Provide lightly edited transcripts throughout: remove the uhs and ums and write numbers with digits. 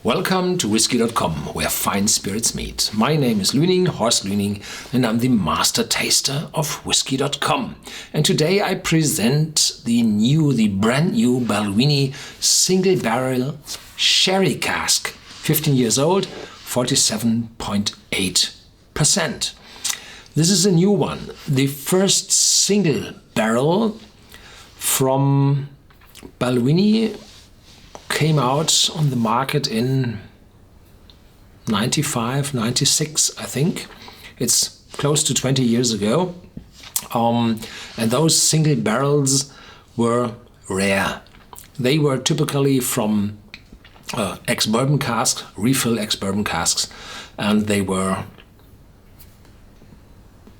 Welcome to Whisky.com, where fine spirits meet. My name is Lüning, Horst Lüning, and I'm the master taster of Whisky.com. And today I present the brand new Balvenie Single Barrel Sherry Cask, 15 years old, 47.8%. This is a new one, the first single barrel from Balvenie. Came out on the market in 95, 96, I think. It's close to 20 years ago. And those single barrels were rare. They were typically from ex-bourbon casks, refill ex-bourbon casks, and they were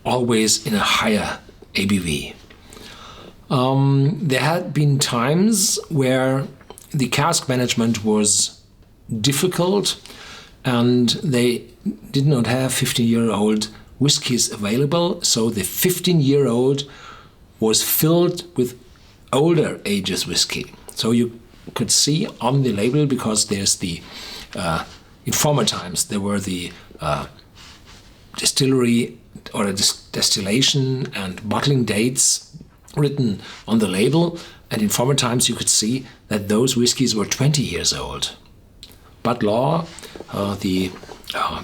always in a higher ABV. There had been times where the cask management was difficult and they did not have 15-year-old whiskies available, so the 15-year-old was filled with older ages whiskey. So you could see on the label, because there's the in former times there were the distillery or distillation and bottling dates written on the label. And in former times you could see that those whiskies were 20 years old. But law, the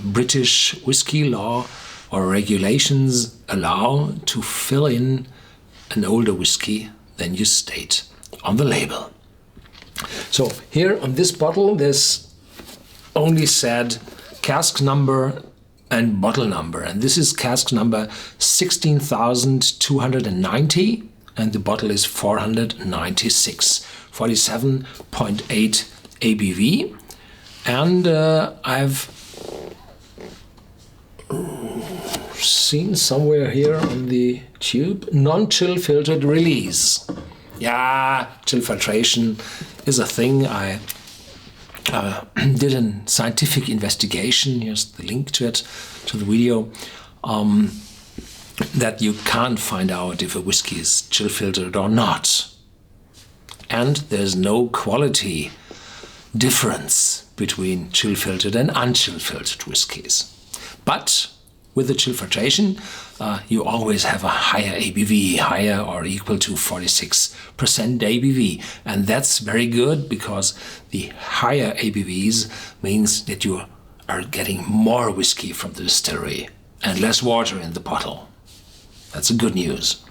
British whiskey law or regulations allow to fill in an older whiskey than you state on the label. So here on this bottle there's only said cask number and bottle number. And this is cask number 16,290. And the bottle is 496, 47.8 ABV. And I've seen somewhere here on the tube, non-chill filtered release. Yeah, chill filtration is a thing. I did a scientific investigation. Here's the link to it, to the video. That you can't find out if a whiskey is chill filtered or not. And there's no quality difference between chill filtered and unchill filtered whiskies. But with the chill filtration, you always have a higher ABV, higher or equal to 46% ABV. And that's very good, because the higher ABVs means that you are getting more whiskey from the distillery and less water in the bottle. That's a good news.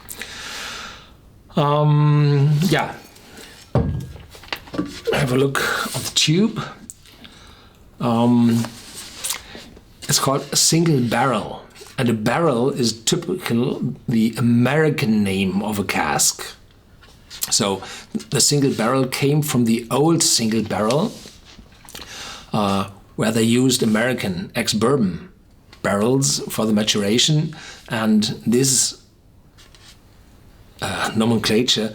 Yeah. Have a look on the tube. It's called a single barrel. And a barrel is typical the American name of a cask. So the single barrel came from the old single barrel, where they used American ex-bourbon barrels for the maturation, and this nomenclature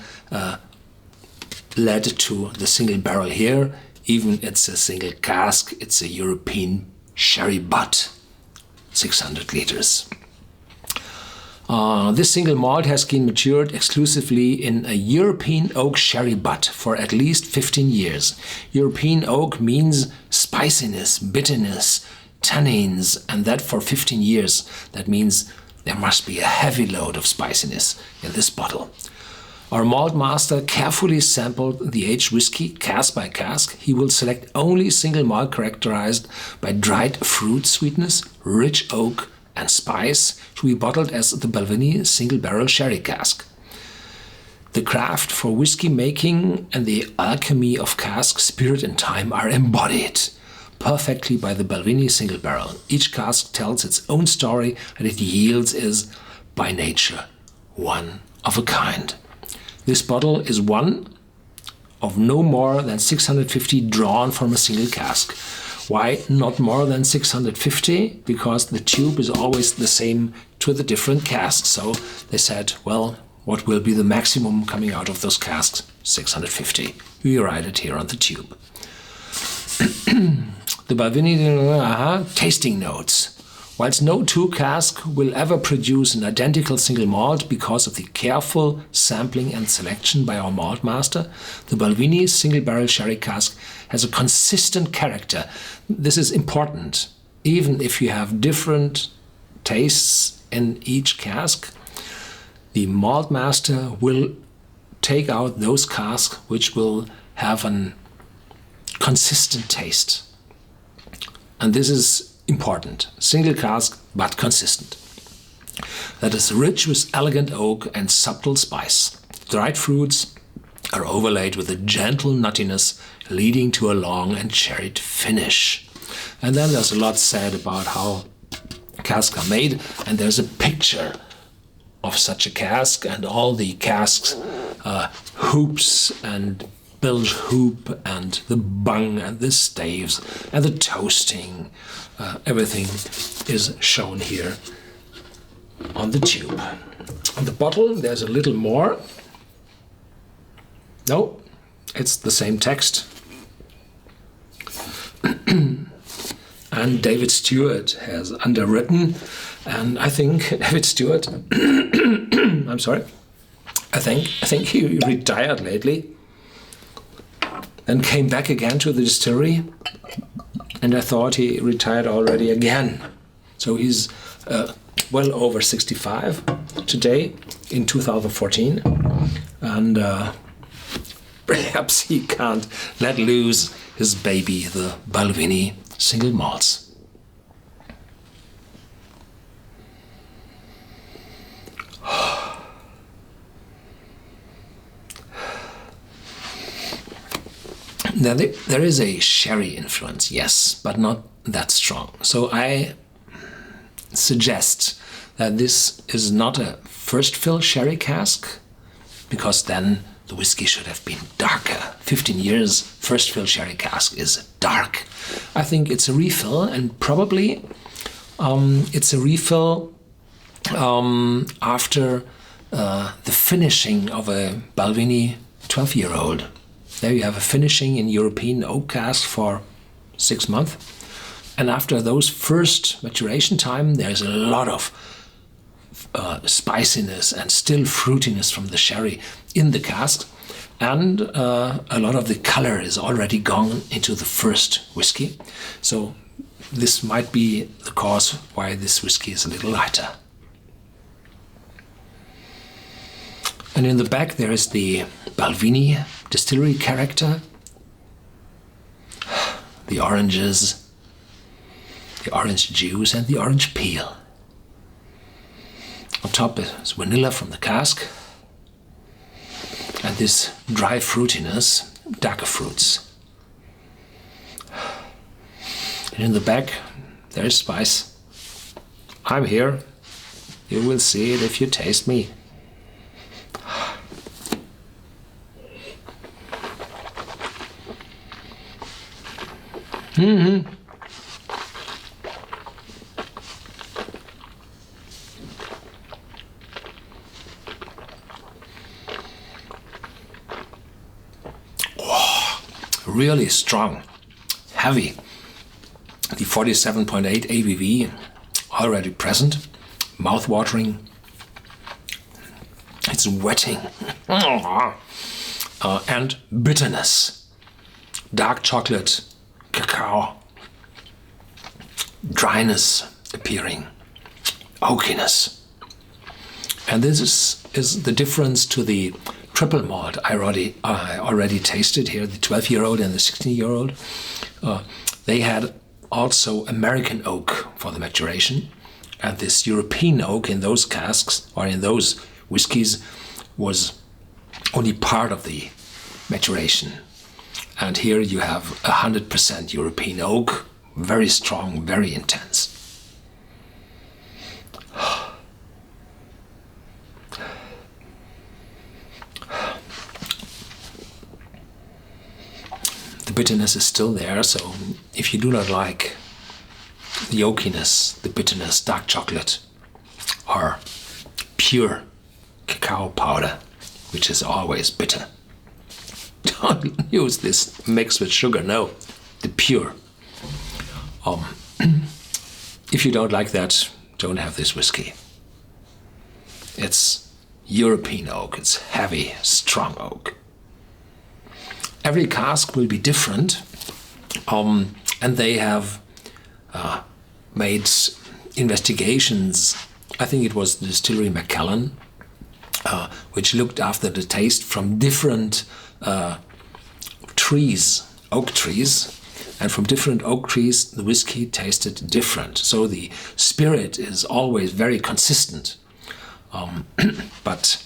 led to the single barrel here. Even it's a single cask, it's a European sherry butt, 600 liters. This single malt has been matured exclusively in a European oak sherry butt for at least 15 years. European oak means spiciness, bitterness, tannins, and that for 15 years. That means there must be a heavy load of spiciness in this bottle. Our malt master carefully sampled the aged whiskey cask by cask. He will select only single malt characterized by dried fruit sweetness, rich oak and spice, to be bottled as the Balvenie Single Barrel Sherry Cask. The craft for whiskey making and the alchemy of cask, spirit and time are embodied perfectly by the Balvenie Single Barrel. Each cask tells its own story, and it yields is, by nature, one of a kind. This bottle is one of no more than 650 drawn from a single cask. Why not more than 650? Because the tube is always the same to the different casks. So they said, well, what will be the maximum coming out of those casks? 650. We write it here on the tube. The Balvenie tasting notes. Whilst no two casks will ever produce an identical single malt because of the careful sampling and selection by our malt master, the Balvenie Single Barrel Sherry Cask has a consistent character. This is important. Even if you have different tastes in each cask, the malt master will take out those casks which will have a consistent taste. And this is important. Single cask, but consistent. That is rich with elegant oak and subtle spice. Dried fruits are overlaid with a gentle nuttiness, leading to a long and cherried finish. And then there's a lot said about how casks are made, and there's a picture of such a cask and all the casks, hoops and bilge hoop and the bung and the staves and the toasting. Everything is shown here on the tube. On the bottle there's a little more. No, it's the same text. And David Stewart has underwritten, and I think David Stewart, I'm sorry, I think he retired lately and came back again to the distillery, and I thought he retired already again. So he's well over 65 today in 2014, and perhaps he can't let loose his baby, the Balvenie single malts. Now there is a sherry influence, yes, but not that strong. So I suggest that this is not a first fill sherry cask, because then the whiskey should have been darker. 15 years first fill sherry cask is dark. I think it's a refill, and probably it's a refill after the finishing of a Balvenie 12-year-old. There you have a finishing in European oak cask for 6 months. And after those first maturation time, there's a lot of spiciness and still fruitiness from the sherry in the cask. And a lot of the color is already gone into the first whiskey. So this might be the cause why this whiskey is a little lighter. And in the back there is the Balvenie distillery character. The oranges, the orange juice and the orange peel. On top is vanilla from the cask. And this dry fruitiness, darker fruits. And in the back there is spice. I'm here. You will see it if you taste me. Really strong, heavy. The 47.8 ABV already present, mouth-watering. It's wetting. And bitterness, dark chocolate, cacao, dryness appearing, oakiness. And this is the difference to the triple malt I already tasted here, the 12-year-old and the 16-year-old. They had also American oak for the maturation, and this European oak in those casks or in those whiskies was only part of the maturation. And here you have 100% European oak, very strong, very intense. The bitterness is still there, so if you do not like the oakiness, the bitterness, dark chocolate, or pure cacao powder, which is always bitter, don't use this mixed with sugar, no, the pure. If you don't like that, don't have this whiskey. It's European oak. It's heavy, strong oak. Every cask will be different, and they have made investigations. I think it was the distillery Macallan, which looked after the taste from different trees, oak trees, and from different oak trees the whiskey tasted different. So the spirit is always very consistent, but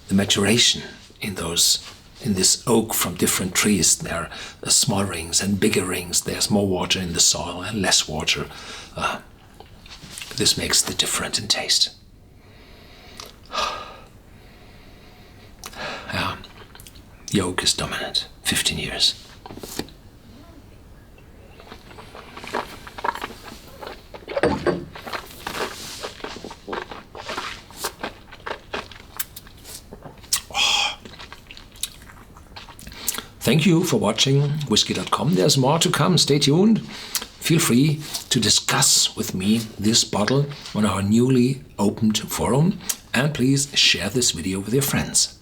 the maturation in this oak from different trees, there are small rings and bigger rings. There's more water in the soil and less water. This makes the difference in taste. The oak is dominant. 15 years. Thank you for watching Whisky.com. There's more to come. Stay tuned. Feel free to discuss with me this bottle on our newly opened forum, and please share this video with your friends.